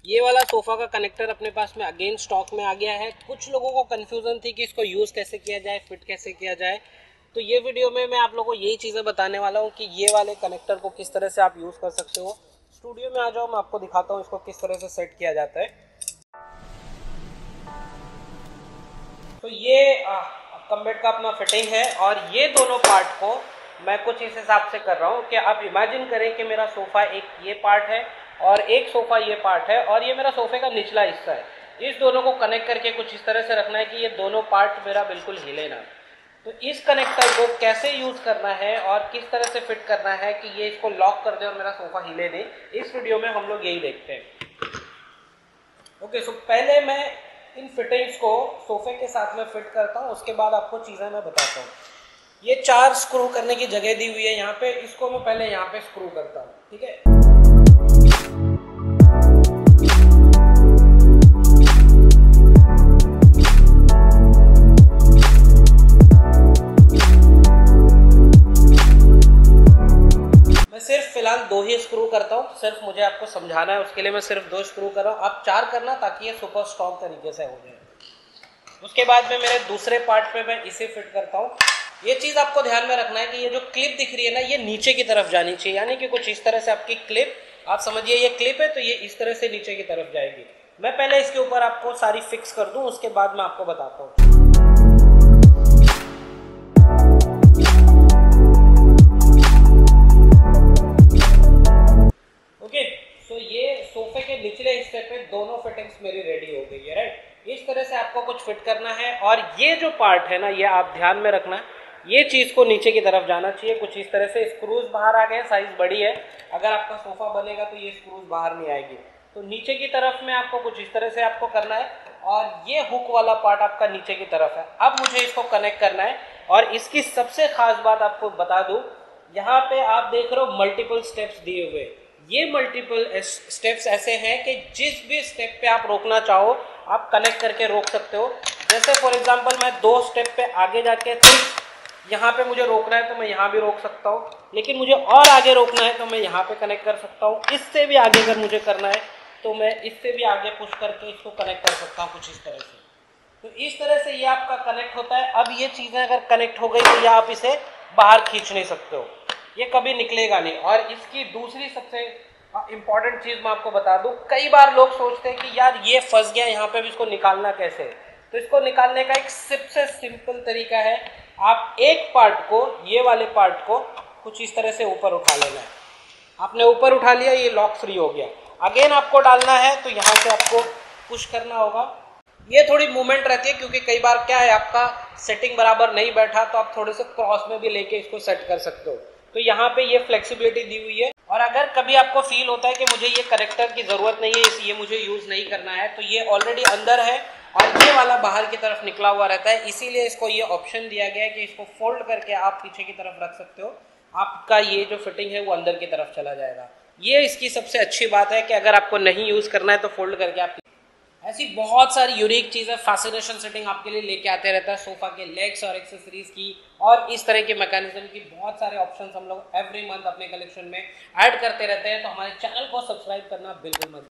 ये वाला सोफ़ा का कनेक्टर अपने पास में अगेन स्टॉक में आ गया है। कुछ लोगों को कन्फ्यूज़न थी कि इसको यूज़ कैसे किया जाए, फिट कैसे किया जाए। तो ये वीडियो में मैं आप लोगों को यही चीज़ें बताने वाला हूँ कि ये वाले कनेक्टर को किस तरह से आप यूज़ कर सकते हो। स्टूडियो में आ जाओ, मैं आपको दिखाता हूँ इसको किस तरह से सेट किया जाता है। तो ये कम बेड का अपना फिटिंग है और ये दोनों पार्ट को मैं कुछ इस हिसाब से कर रहा हूँ कि आप इमेजिन करें कि मेरा सोफ़ा एक ये पार्ट है और एक सोफ़ा ये पार्ट है और ये मेरा सोफ़े का निचला हिस्सा है। इस दोनों को कनेक्ट करके कुछ इस तरह से रखना है कि ये दोनों पार्ट मेरा बिल्कुल हिले ना। तो इस कनेक्टर को कैसे यूज़ करना है और किस तरह से फिट करना है कि ये इसको लॉक कर दे और मेरा सोफ़ा हिले नहीं, इस वीडियो में हम लोग यही देखते हैं। ओके, सो पहले मैं इन फिटिंग्स को सोफे के साथ में फिट करता हूँ, उसके बाद आपको चीज़ें मैं बताता हूँ। ये 4 स्क्रू करने की जगह दी हुई है यहाँ पे, इसको मैं पहले यहाँ पे स्क्रू करता हूँ, ठीक है। मैं सिर्फ फिलहाल 2 ही स्क्रू करता हूँ, सिर्फ मुझे आपको समझाना है, उसके लिए मैं सिर्फ 2 स्क्रू कर रहा हूँ। आप 4 करना ताकि ये सुपर स्ट्रॉन्ग तरीके से हो जाए। उसके बाद में मेरे दूसरे पार्ट पे मैं इसे फिट करता हूँ। ये चीज़ आपको ध्यान में रखना है कि ये जो क्लिप दिख रही है ना, ये नीचे की तरफ जानी चाहिए, यानी कि कुछ इस तरह से आपकी क्लिप, आप समझिए ये क्लिप है तो ये इस तरह से नीचे की तरफ जाएगी। मैं पहले इसके ऊपर आपको सारी फिक्स कर दूं, उसके बाद मैं आपको बताता हूँ। ओके, सो ये सोफे के निचले हिस्से पे दोनों फिटिंग्स मेरी रेडी हो गई है, राइट। इस तरह से आपको कुछ फिट करना है और ये जो पार्ट है ना, ये आप ध्यान में रखना, ये चीज़ को नीचे की तरफ जाना चाहिए कुछ इस तरह से। स्क्रूज बाहर आ गए, साइज बड़ी है, अगर आपका सोफा बनेगा तो ये स्क्रूज बाहर नहीं आएगी। तो नीचे की तरफ में आपको कुछ इस तरह से आपको करना है और ये हुक वाला पार्ट आपका नीचे की तरफ है। अब मुझे इसको कनेक्ट करना है और इसकी सबसे खास बात आपको बता दूं, यहाँ पे आप देख रहे हो मल्टीपल स्टेप्स दिए हुए। ये मल्टीपल स्टेप्स ऐसे हैं कि जिस भी स्टेप पे आप रोकना चाहो आप कनेक्ट करके रोक सकते हो। जैसे फॉर एग्जांपल मैं 2 स्टेप पे आगे जाके यहाँ पे मुझे रोकना है तो मैं यहाँ भी रोक सकता हूँ, लेकिन मुझे और आगे रोकना है तो मैं यहाँ पे कनेक्ट कर सकता हूँ। इससे भी आगे अगर मुझे करना है तो मैं इससे भी आगे पुश करके इसको कनेक्ट कर सकता हूँ कुछ इस तरह से। तो इस तरह से ये आपका कनेक्ट होता है। अब ये चीज़ें अगर कनेक्ट हो गई तो ये आप इसे बाहर खींच नहीं सकते हो, ये कभी निकलेगा नहीं। और इसकी दूसरी सबसे इंपॉर्टेंट चीज़ मैं आपको बता दूं, कई बार लोग सोचते हैं कि यार ये फंस गया यहाँ पे, भी इसको निकालना कैसे। तो इसको निकालने का एक सबसे सिंपल तरीका है, आप एक पार्ट को, ये वाले पार्ट को कुछ इस तरह से ऊपर उठा लेना है। आपने ऊपर उठा लिया, ये लॉक फ्री हो गया। अगेन आपको डालना है तो यहाँ से आपको पुश करना होगा। ये थोड़ी मूवमेंट रहती है क्योंकि कई बार क्या है, आपका सेटिंग बराबर नहीं बैठा तो आप थोड़े से क्रॉस में भी लेके इसको सेट कर सकते हो। तो यहाँ पे ये फ्लेक्सिबिलिटी दी हुई है। और अगर कभी आपको फील होता है कि मुझे ये कनेक्टर की ज़रूरत नहीं है, इसलिए मुझे यूज़ नहीं करना है, तो ये ऑलरेडी अंदर है और ये वाला बाहर की तरफ निकला हुआ रहता है, इसीलिए इसको ये ऑप्शन दिया गया है कि इसको फोल्ड करके आप पीछे की तरफ रख सकते हो। आपका ये जो फिटिंग है वो अंदर की तरफ चला जाएगा। ये इसकी सबसे अच्छी बात है कि अगर आपको नहीं यूज़ करना है तो फोल्ड करके आप, ऐसी बहुत सारी यूनिक चीज़ें फैसिनेशन सेटिंग आपके लिए लेके आते रहता है, सोफ़ा के लेग्स और एक्सेसरीज की और इस तरह के मैकेनिज्म की बहुत सारे ऑप्शंस हम लोग एवरी मंथ अपने कलेक्शन में ऐड करते रहते हैं। तो हमारे चैनल को सब्सक्राइब करना बिल्कुल मत